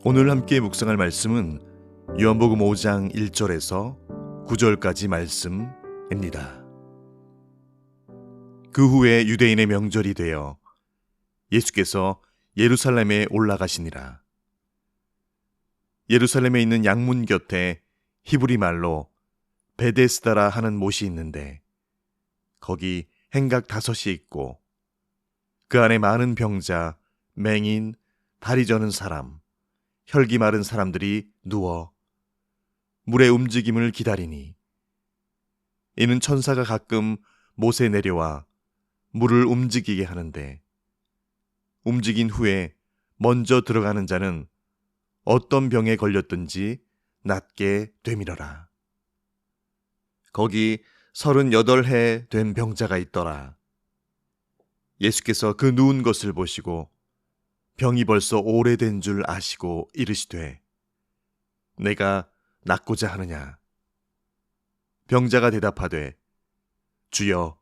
오늘 함께 묵상할 말씀은 요한복음 5장 1절에서 9절까지 말씀입니다. 그 후에 유대인의 명절이 되어 예수께서 예루살렘에 올라가시니라. 예루살렘에 있는 양문 곁에 히브리 말로 베데스다라 하는 못이 있는데 거기 행각 5이 있고 그 안에 많은 병자, 맹인, 다리 저는 사람, 혈기 마른 사람들이 누워 물의 움직임을 기다리니 이는 천사가 가끔 못에 내려와 물을 움직이게 하는데 움직인 후에 먼저 들어가는 자는 어떤 병에 걸렸든지 낫게 되밀어라. 거기 38해 된 병자가 있더라. 예수께서 그 누운 것을 보시고 병이 벌써 오래된 줄 아시고 이르시되 내가 낫고자 하느냐. 병자가 대답하되 주여,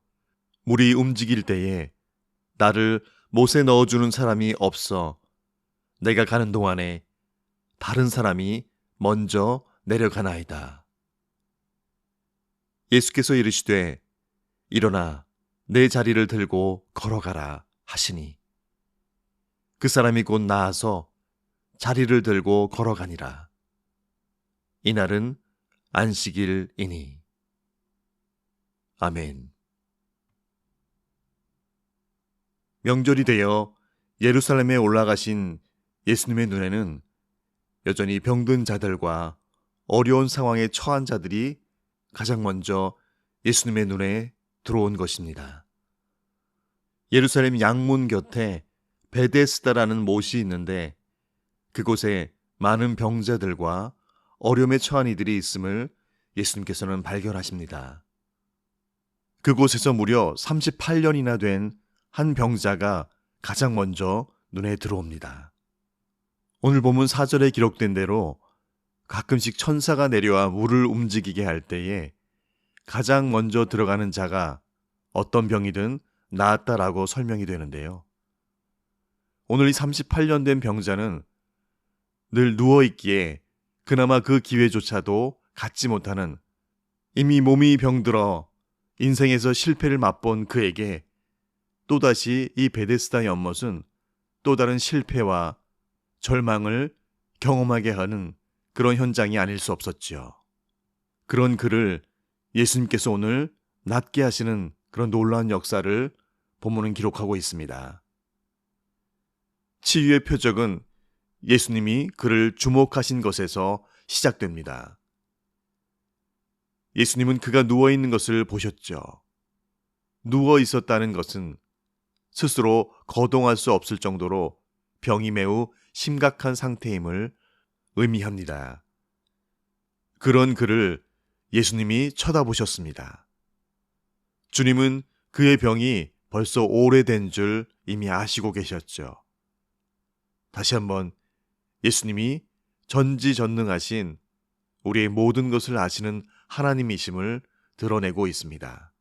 물이 움직일 때에 나를 못에 넣어주는 사람이 없어 내가 가는 동안에 다른 사람이 먼저 내려가나이다. 예수께서 이르시되 일어나 내 자리를 들고 걸어가라 하시니 그 사람이 곧 나아서 자리를 들고 걸어가니라. 이날은 안식일이니. 아멘. 명절이 되어 예루살렘에 올라가신 예수님의 눈에는 여전히 병든 자들과 어려운 상황에 처한 자들이 가장 먼저 예수님의 눈에 들어온 것입니다. 예루살렘 양문 곁에 베데스다라는 못이 있는데 그곳에 많은 병자들과 어려움에 처한 이들이 있음을 예수님께서는 발견하십니다. 그곳에서 무려 38년이나 된 한 병자가 가장 먼저 눈에 들어옵니다. 오늘 본문 4절에 기록된 대로 가끔씩 천사가 내려와 물을 움직이게 할 때에 가장 먼저 들어가는 자가 어떤 병이든 나았다라고 설명이 되는데요. 오늘 이 38년 된 병자는 늘 누워있기에 그나마 그 기회조차도 갖지 못하는 이미 몸이 병들어 인생에서 실패를 맛본 그에게 또다시 이 베데스다 연못은 또 다른 실패와 절망을 경험하게 하는 그런 현장이 아닐 수 없었지요. 그런 그를 예수님께서 오늘 낫게 하시는 그런 놀라운 역사를 본문은 기록하고 있습니다. 치유의 표적은 예수님이 그를 주목하신 것에서 시작됩니다. 예수님은 그가 누워있는 것을 보셨죠. 누워 있었다는 것은 스스로 거동할 수 없을 정도로 병이 매우 심각한 상태임을 의미합니다. 그런 그를 예수님이 쳐다보셨습니다. 주님은 그의 병이 벌써 오래된 줄 이미 아시고 계셨죠. 다시 한번 예수님이 전지전능하신 우리의 모든 것을 아시는 하나님이심을 드러내고 있습니다.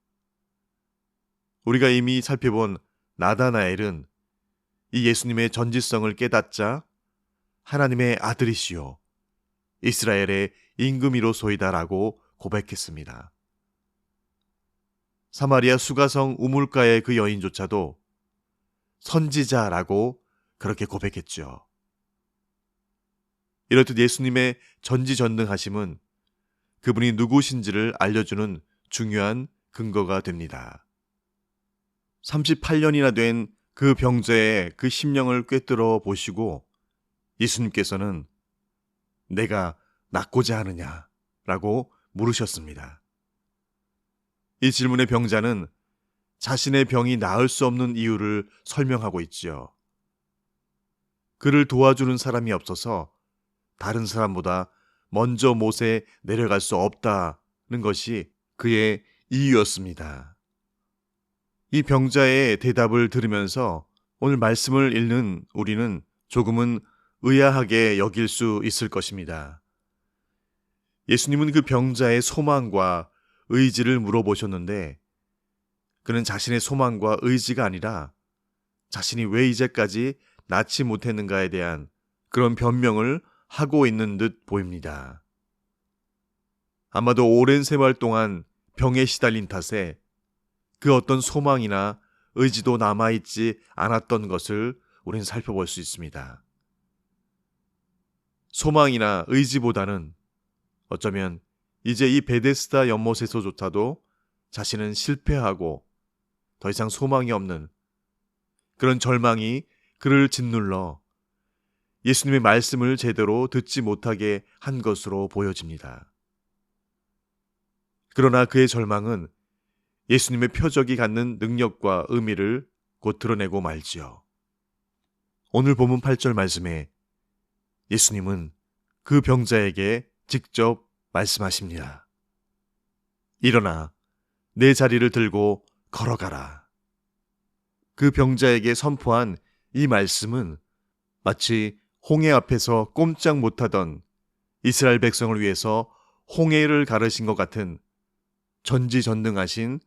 우리가 이미 살펴본 나다나엘은 이 예수님의 전지성을 깨닫자 하나님의 아들이시요 이스라엘의 임금이로소이다라고 고백했습니다. 사마리아 수가성 우물가의 그 여인조차도 선지자라고 그렇게 고백했죠. 이렇듯 예수님의 전지전능하심은 그분이 누구신지를 알려주는 중요한 근거가 됩니다. 38년이나 된 그 병자의 그 심령을 꿰뚫어 보시고 예수님께서는 내가 낫고자 하느냐 라고 물으셨습니다. 이 질문의 병자는 자신의 병이 나을 수 없는 이유를 설명하고 있지요. 그를 도와주는 사람이 없어서 다른 사람보다 먼저 못에 내려갈 수 없다는 것이 그의 이유였습니다. 이 병자의 대답을 들으면서 오늘 말씀을 읽는 우리는 조금은 의아하게 여길 수 있을 것입니다. 예수님은 그 병자의 소망과 의지를 물어보셨는데 그는 자신의 소망과 의지가 아니라 자신이 왜 이제까지 낫지 못했는가에 대한 그런 변명을 하고 있는 듯 보입니다. 아마도 오랜 생활 동안 병에 시달린 탓에 그 어떤 소망이나 의지도 남아있지 않았던 것을 우린 살펴볼 수 있습니다. 소망이나 의지보다는 어쩌면 이제 이 베데스다 연못에서조차도 자신은 실패하고 더 이상 소망이 없는 그런 절망이 그를 짓눌러 예수님의 말씀을 제대로 듣지 못하게 한 것으로 보여집니다. 그러나 그의 절망은 예수님의 표적이 갖는 능력과 의미를 곧 드러내고 말지요. 오늘 본문 8절 말씀에 예수님은 그 병자에게 직접 말씀하십니다. 일어나 내 자리를 들고 걸어가라. 그 병자에게 선포한 이 말씀은 마치 홍해 앞에서 꼼짝 못하던 이스라엘 백성을 위해서 홍해를 가르신 것 같은 전지전능하신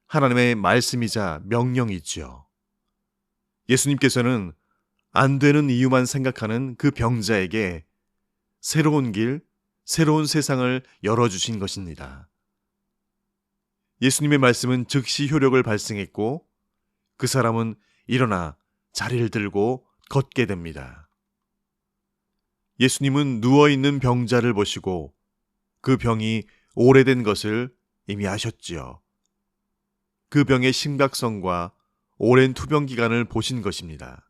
하나님의 말씀이자 명령이지요. 예수님께서는 안 되는 이유만 생각하는 그 병자에게 새로운 길, 새로운 세상을 열어주신 것입니다. 예수님의 말씀은 즉시 효력을 발생했고 그 사람은 일어나 자리를 들고 걷게 됩니다. 예수님은 누워있는 병자를 보시고 그 병이 오래된 것을 이미 아셨지요. 그 병의 심각성과 오랜 투병 기간을 보신 것입니다.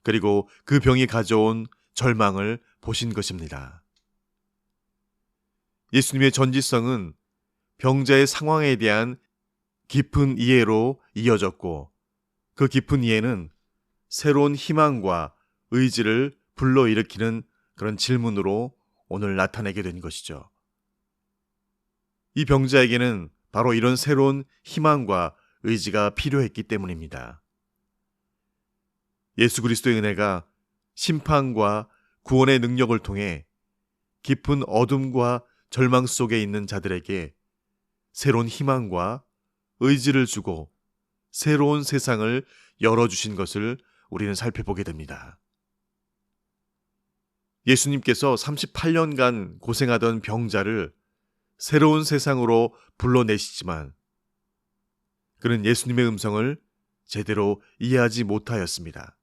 그리고 그 병이 가져온 절망을 보신 것입니다. 예수님의 전지성은 병자의 상황에 대한 깊은 이해로 이어졌고 그 깊은 이해는 새로운 희망과 의지를 불러일으키는 그런 질문으로 오늘 나타내게 된 것이죠. 이 병자에게는 바로 이런 새로운 희망과 의지가 필요했기 때문입니다. 예수 그리스도의 은혜가 심판과 구원의 능력을 통해 깊은 어둠과 절망 속에 있는 자들에게 새로운 희망과 의지를 주고 새로운 세상을 열어주신 것을 우리는 살펴보게 됩니다. 예수님께서 38년간 고생하던 병자를 새로운 세상으로 불러내시지만 그는 예수님의 음성을 제대로 이해하지 못하였습니다.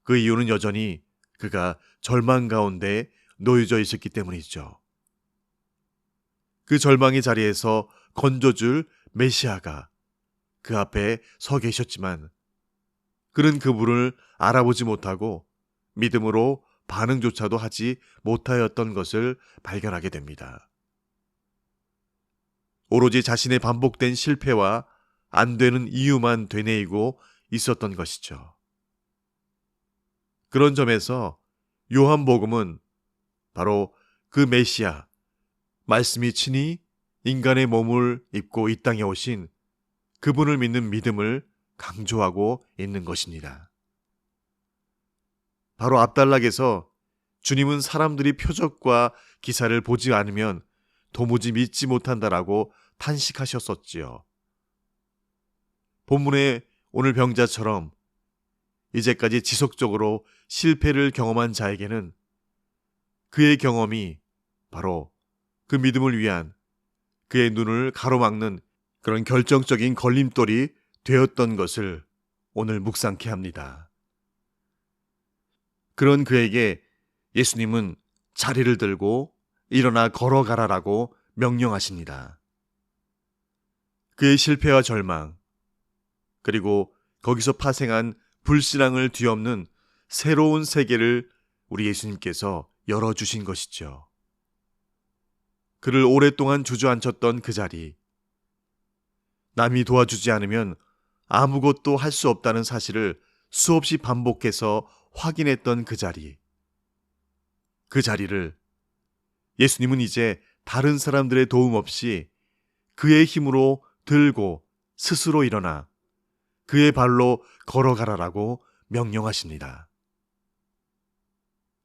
그 이유는 여전히 그가 절망 가운데 놓여져 있었기 때문이죠. 그 절망의 자리에서 건져줄 메시아가 그 앞에 서 계셨지만 그는 그분을 알아보지 못하고 믿음으로 반응조차도 하지 못하였던 것을 발견하게 됩니다. 오로지 자신의 반복된 실패와 안 되는 이유만 되뇌이고 있었던 것이죠. 그런 점에서 요한복음은 바로 그 메시아, 말씀이 친히 인간의 몸을 입고 이 땅에 오신 그분을 믿는 믿음을 강조하고 있는 것입니다. 바로 앞단락에서 주님은 사람들이 표적과 기사를 보지 않으면 도무지 믿지 못한다라고 탄식하셨었지요. 본문의 오늘 병자처럼 이제까지 지속적으로 실패를 경험한 자에게는 그의 경험이 바로 그 믿음을 위한 그의 눈을 가로막는 그런 결정적인 걸림돌이 되었던 것을 오늘 묵상케 합니다. 그런 그에게 예수님은 자리를 들고 일어나 걸어가라라고 명령하십니다. 그의 실패와 절망, 그리고 거기서 파생한 불신앙을 뒤엎는 새로운 세계를 우리 예수님께서 열어주신 것이죠. 그를 오랫동안 주저앉혔던 그 자리, 남이 도와주지 않으면 아무것도 할 수 없다는 사실을 수없이 반복해서 확인했던 그 자리, 그 자리를 예수님은 이제 다른 사람들의 도움 없이 그의 힘으로 들고 스스로 일어나 그의 발로 걸어가라라고 명령하십니다.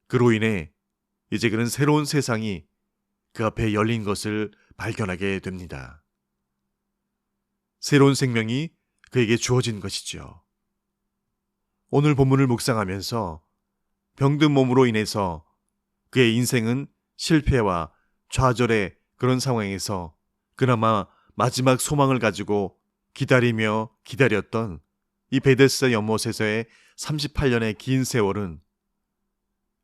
그로 인해 이제 그는 새로운 세상이 그 앞에 열린 것을 발견하게 됩니다. 새로운 생명이 그에게 주어진 것이죠. 오늘 본문을 묵상하면서 병든 몸으로 인해서 그의 인생은 실패와 좌절의 그런 상황에서 그나마 마지막 소망을 가지고 기다리며 기다렸던 이 베데스다 연못에서의 38년의 긴 세월은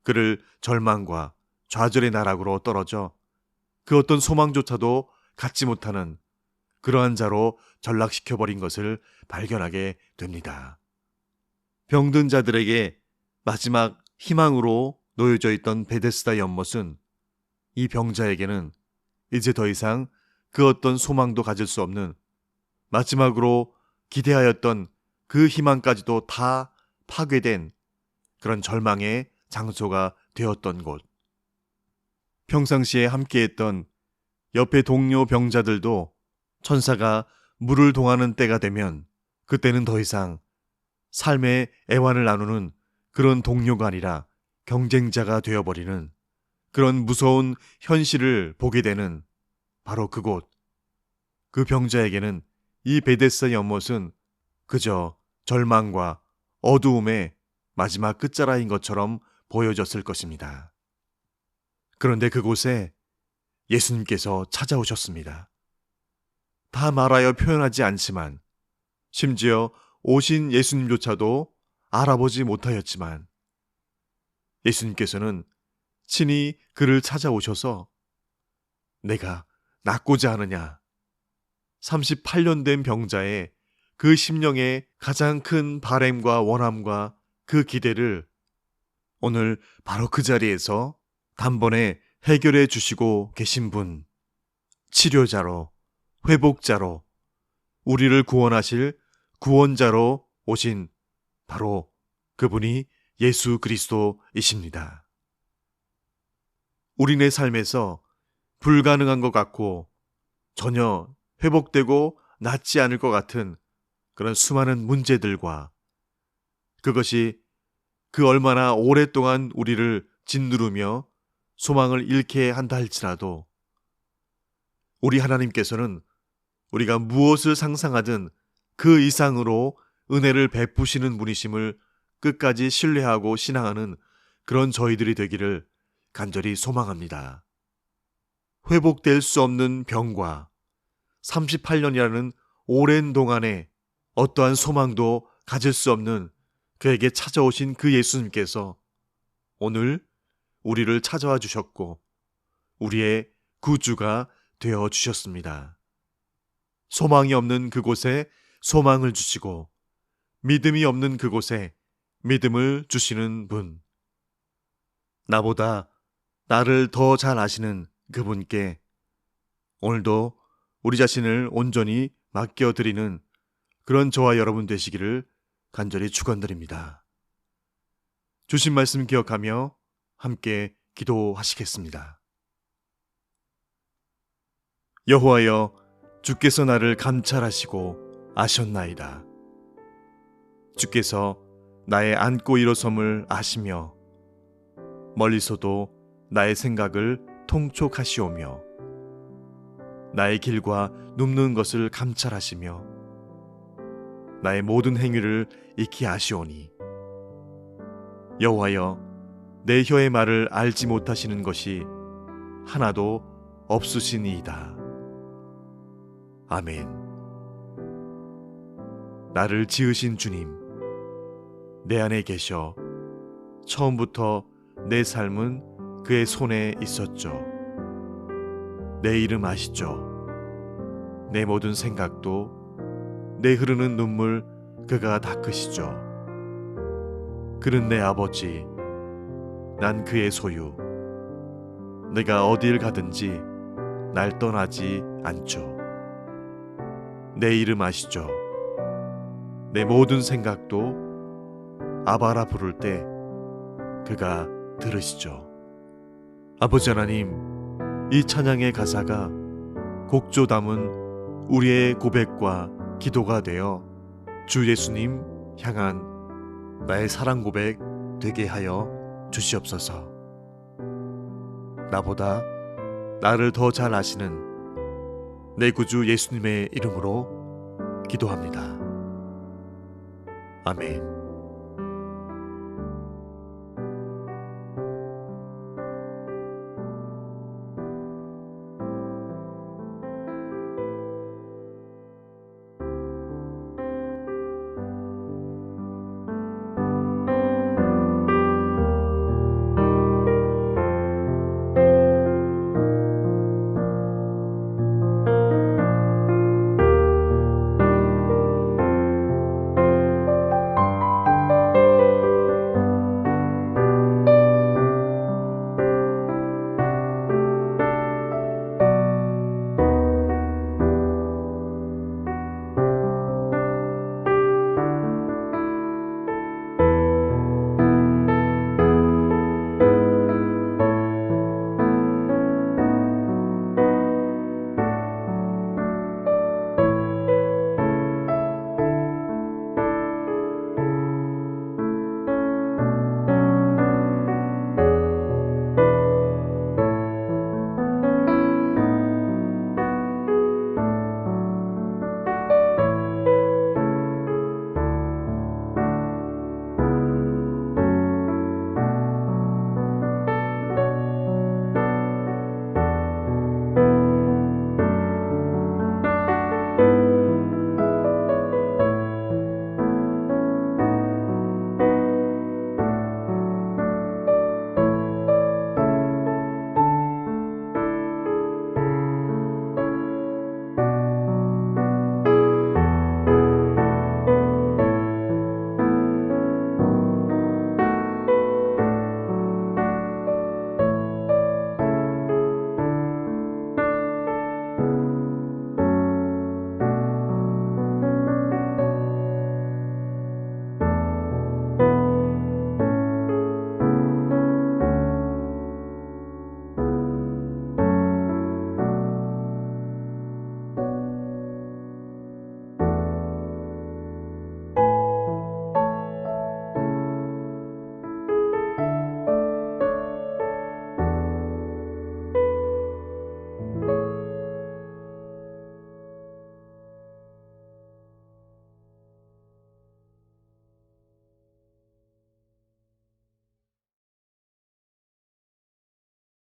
그를 절망과 좌절의 나락으로 떨어져 그 어떤 소망조차도 갖지 못하는 그러한 자로 전락시켜버린 것을 발견하게 됩니다. 병든 자들에게 마지막 희망으로 놓여져 있던 베데스다 연못은 이 병자에게는 이제 더 이상 그 어떤 소망도 가질 수 없는, 마지막으로 기대하였던 그 희망까지도 다 파괴된 그런 절망의 장소가 되었던 곳. 평상시에 함께했던 옆의 동료 병자들도 천사가 물을 동하는 때가 되면 그때는 더 이상 삶의 애환을 나누는 그런 동료가 아니라 경쟁자가 되어버리는 그런 무서운 현실을 보게 되는 바로 그곳. 그 병자에게는 이 베데스다 연못은 그저 절망과 어두움의 마지막 끝자락인 것처럼 보여졌을 것입니다. 그런데 그곳에 예수님께서 찾아오셨습니다. 다 말하여 표현하지 않지만, 심지어 오신 예수님조차도 알아보지 못하였지만, 예수님께서는 친히 그를 찾아오셔서 내가 낫고자 하느냐, 38년 된 병자의 그 심령의 가장 큰 바램과 원함과 그 기대를 오늘 바로 그 자리에서 단번에 해결해 주시고 계신 분, 치료자로, 회복자로, 우리를 구원하실 구원자로 오신 바로 그분이 예수 그리스도이십니다. 우리네 삶에서 불가능한 것 같고 전혀 회복되고 낫지 않을 것 같은 그런 수많은 문제들과, 그것이 그 얼마나 오랫동안 우리를 짓누르며 소망을 잃게 한다 할지라도 우리 하나님께서는 우리가 무엇을 상상하든 그 이상으로 은혜를 베푸시는 분이심을 끝까지 신뢰하고 신앙하는 그런 저희들이 되기를 간절히 소망합니다. 회복될 수 없는 병과 38년이라는 오랜 동안에 어떠한 소망도 가질 수 없는 그에게 찾아오신 그 예수님께서 오늘 우리를 찾아와 주셨고 우리의 구주가 되어 주셨습니다. 소망이 없는 그곳에 소망을 주시고 믿음이 없는 그곳에 믿음을 주시는 분, 나보다 나를 더 잘 아시는 그분께 오늘도 우리 자신을 온전히 맡겨드리는 그런 저와 여러분 되시기를 간절히 축원드립니다. 주신 말씀 기억하며 함께 기도하시겠습니다. 여호와여, 주께서 나를 감찰하시고 아셨나이다. 주께서 나의 앉고 일어섬을 아시며 멀리서도 나의 생각을 통촉하시오며 나의 길과 눕는 것을 감찰하시며 나의 모든 행위를 익히 아시오니 여호와여, 내 혀의 말을 알지 못하시는 것이 하나도 없으시니이다. 아멘. 나를 지으신 주님, 내 안에 계셔 처음부터 내 삶은 그의 손에 있었죠. 내 이름 아시죠? 내 모든 생각도, 내 흐르는 눈물 그가 닦으시죠. 그는 내 아버지, 난 그의 소유. 내가 어딜 가든지 날 떠나지 않죠. 내 이름 아시죠? 내 모든 생각도 아바라 부를 때 그가 들으시죠. 아버지 하나님, 이 찬양의 가사가 곡조 담은 우리의 고백과 기도가 되어 주 예수님 향한 나의 사랑 고백 되게 하여 주시옵소서. 나보다 나를 더 잘 아시는 내 구주 예수님의 이름으로 기도합니다. 아멘.